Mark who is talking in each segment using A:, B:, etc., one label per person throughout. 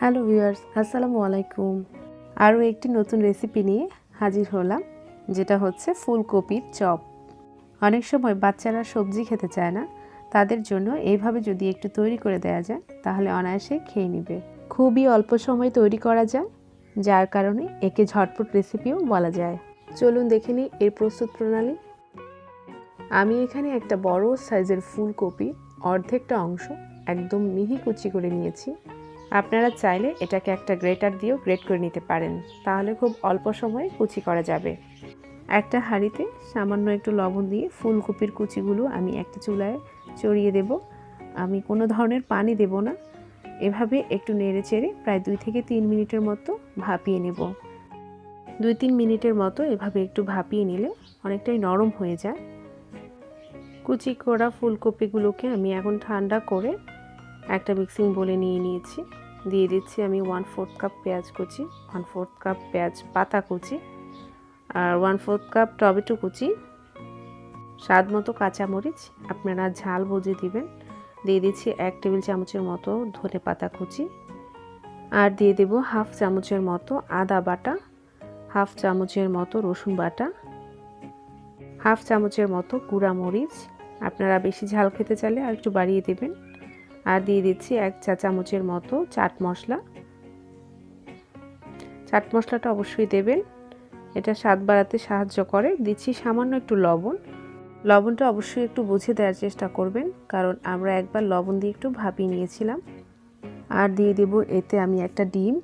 A: Hello viewers, আসসালামু আলাইকুম। আরও একটি নতুন রেসিপি নিয়ে হাজির হলাম, যেটা হচ্ছে ফুলকপির চপ। অনেক সময় বাচ্চারা সবজি খেতে চায় না, তাদের জন্য এইভাবে যদি একটু তৈরি করে দেওয়া যায় তাহলে অনায়াসে খেয়ে নেবে। খুবই অল্প সময় তৈরি করা যায়, যার কারণে একে ঝটপট রেসিপিও বলা যায়। চলুন দেখে নিই এর প্রস্তুত প্রণালী। আমি এখানে একটা বড় সাইজের ফুলকপি অর্ধেকটা অংশ একদম মিহি কুচি করে নিয়েছি। আপনারা চাইলে এটাকে একটা গ্রেটার দিয়েও গ্রেট করে নিতে পারেন, তাহলে খুব অল্প সময়ে কুচি করা যাবে। একটা হাঁড়িতে সামান্য একটু লবণ দিয়ে ফুলকপির কুচিগুলো আমি একটা চুলায় চড়িয়ে দেব। আমি কোনো ধরনের পানি দেব না, এভাবে একটু নেড়ে চেড়ে প্রায় 2 থেকে 3 মিনিটের মতো ভাপিয়ে নেব। 2-3 মিনিটের মতো এভাবে একটু ভাপিয়ে নিলে অনেকটাই নরম হয়ে যায়। কুচি করা ফুলকপিগুলোকে আমি এখন ঠান্ডা করে একটা মিক্সিং বোলে নিয়ে নিয়েছি। দিয়ে দিচ্ছি আমি 1/4 কাপ পেঁয়াজ কুচি, 1/4 কাপ পেঁয়াজ পাতা কুচি, আর 1/4 কাপ টমেটো কুচি, স্বাদ মতো কাঁচামরিচ, আপনারা ঝাল বুঝে দিবেন। দিয়ে দিচ্ছি 1 টেবিল চামচের মতো ধনে পাতা কুচি, আর দিয়ে দেব 1/2 চামচের মতো আদা বাটা, 1/2 চামচের মতো রসুন বাটা, 1/2 চামচের মতো গুঁড়া মরিচ। আপনারা বেশি ঝাল খেতে চাইলে আর একটু বাড়িয়ে দেবেন। আর দিয়ে দিচ্ছি 1 চা চামচের মতো চাট মশলা। চাট মশলাটা অবশ্যই দেবেন, এটা স্বাদ বাড়াতে সাহায্য করে। দিচ্ছি সামান্য একটু লবণ। লবণটা অবশ্যই একটু বুঝে দেওয়ার চেষ্টা করবেন, কারণ আমরা একবার লবণ দিয়ে একটু ভাপিয়ে নিয়েছিলাম। আর দিয়ে দেব এতে আমি একটা ডিম,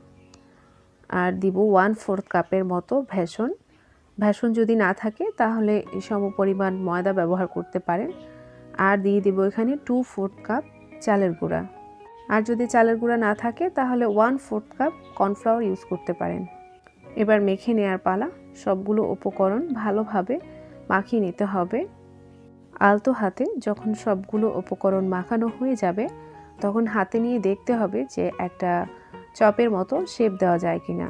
A: আর দিব 1/4 কাপের মতো বেসন। বেসন যদি না থাকে তাহলে সমপরিমাণ ময়দা ব্যবহার করতে পারেন। আর দিয়ে দেব এখানে 2/4 কাপ চালের গুঁড়া। আর যদি চালের গুঁড়া না থাকে তাহলে 1/4 কাপ কর্নফ্লাওয়ার ইউজ করতে পারেন। এবার মেখে নেওয়ার পালা। সবগুলো উপকরণ ভালোভাবে মাখিয়ে নিতে হবে। আলতো হাতে যখন সবগুলো উপকরণ মাখানো হয়ে যাবে, তখন হাতে নিয়ে দেখতে হবে যে একটা চপের মতো শেপ দেওয়া যায় কিনা।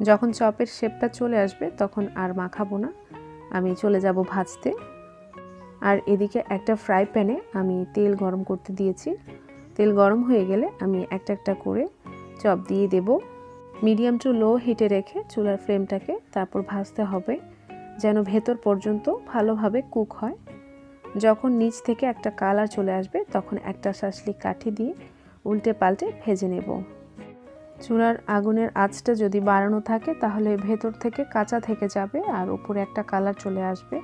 A: যখন চপের শেপটা চলে আসবে তখন আর মাখাবো না, আমি চলে যাব ভাজতে। আর এদিকে একটা ফ্রাই প্যানে আমি তেল গরম করতে দিয়েছি। তেল গরম হয়ে গেলে আমি একটা একটা করে চপ দিয়ে দেব। মিডিয়াম টু লো হিটে রেখে চুলার ফ্লেমটাকে তারপর ভাজতে হবে, যেন ভেতর পর্যন্ত ভালোভাবে কুক হয়। যখন নিচ থেকে একটা কালার চলে আসবে তখন একটা শাঁসলি কাঠি দিয়ে উল্টে পাল্টে ভেজে নেব। চুলার আগুনের আঁচটা যদি বাড়ানো থাকে তাহলে ভেতর থেকে কাঁচা থেকে যাবে আর উপরে একটা কালার চলে আসবে।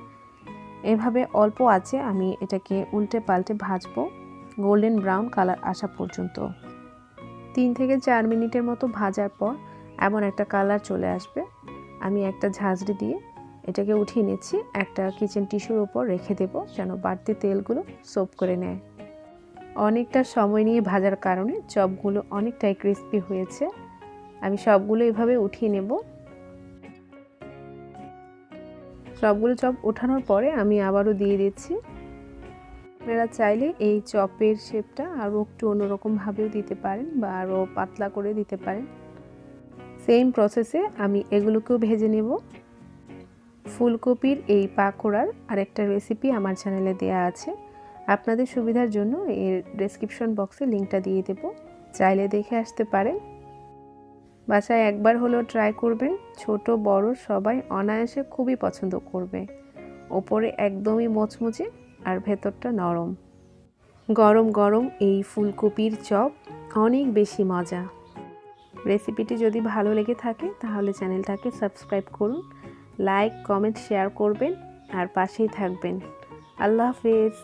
A: এভাবে অল্প আঁচে আমি এটাকে উল্টে পাল্টে ভাজবো গোল্ডেন ব্রাউন কালার আসা পর্যন্ত। 3 থেকে 4 মিনিটের মতো ভাজার পর এমন একটা কালার চলে আসবে। আমি একটা ঝাঁঝরি দিয়ে এটাকে উঠিয়ে নিচ্ছি, একটা কিচেন টিস্যুর উপর রেখে দেব যেন বাড়তি তেলগুলো সোপ করে নেয়। অনেকটা সময় নিয়ে ভাজার কারণে চপগুলো অনেকটাই ক্রিস্পি হয়েছে। আমি সবগুলো এভাবে উঠিয়ে নেব। সবগুলো চপ ওঠানোর পরে আমি আবারও দিয়ে দিচ্ছি। আপনারা চাইলে এই চপের শেপটা আরও একটু অন্যরকমভাবেও দিতে পারেন বা আরও পাতলা করে দিতে পারেন। সেম প্রসেসে আমি এগুলোকেও ভেজে নেব। ফুলকপির এই পাকোড়ার আরেকটা রেসিপি আমার চ্যানেলে দেয়া আছে, আপনাদের সুবিধার জন্য এর ডেসক্রিপশন বক্সে লিঙ্কটা দিয়ে দেব, চাইলে দেখে আসতে পারেন। বাসায় একবার হলেও ট্রাই করবেন, ছোট বড় সবাই অনায়াসে খুবই পছন্দ করবে। ওপরে একদমই মচমচে আর ভেতরটা নরম। গরম গরম এই ফুলকপির চপ অনেক বেশি মজা। রেসিপিটি যদি ভালো লেগে থাকে তাহলে চ্যানেলটাকে সাবস্ক্রাইব করুন, লাইক কমেন্ট শেয়ার করবেন আর পাশেই থাকবেন। আল্লাহ হাফেজ।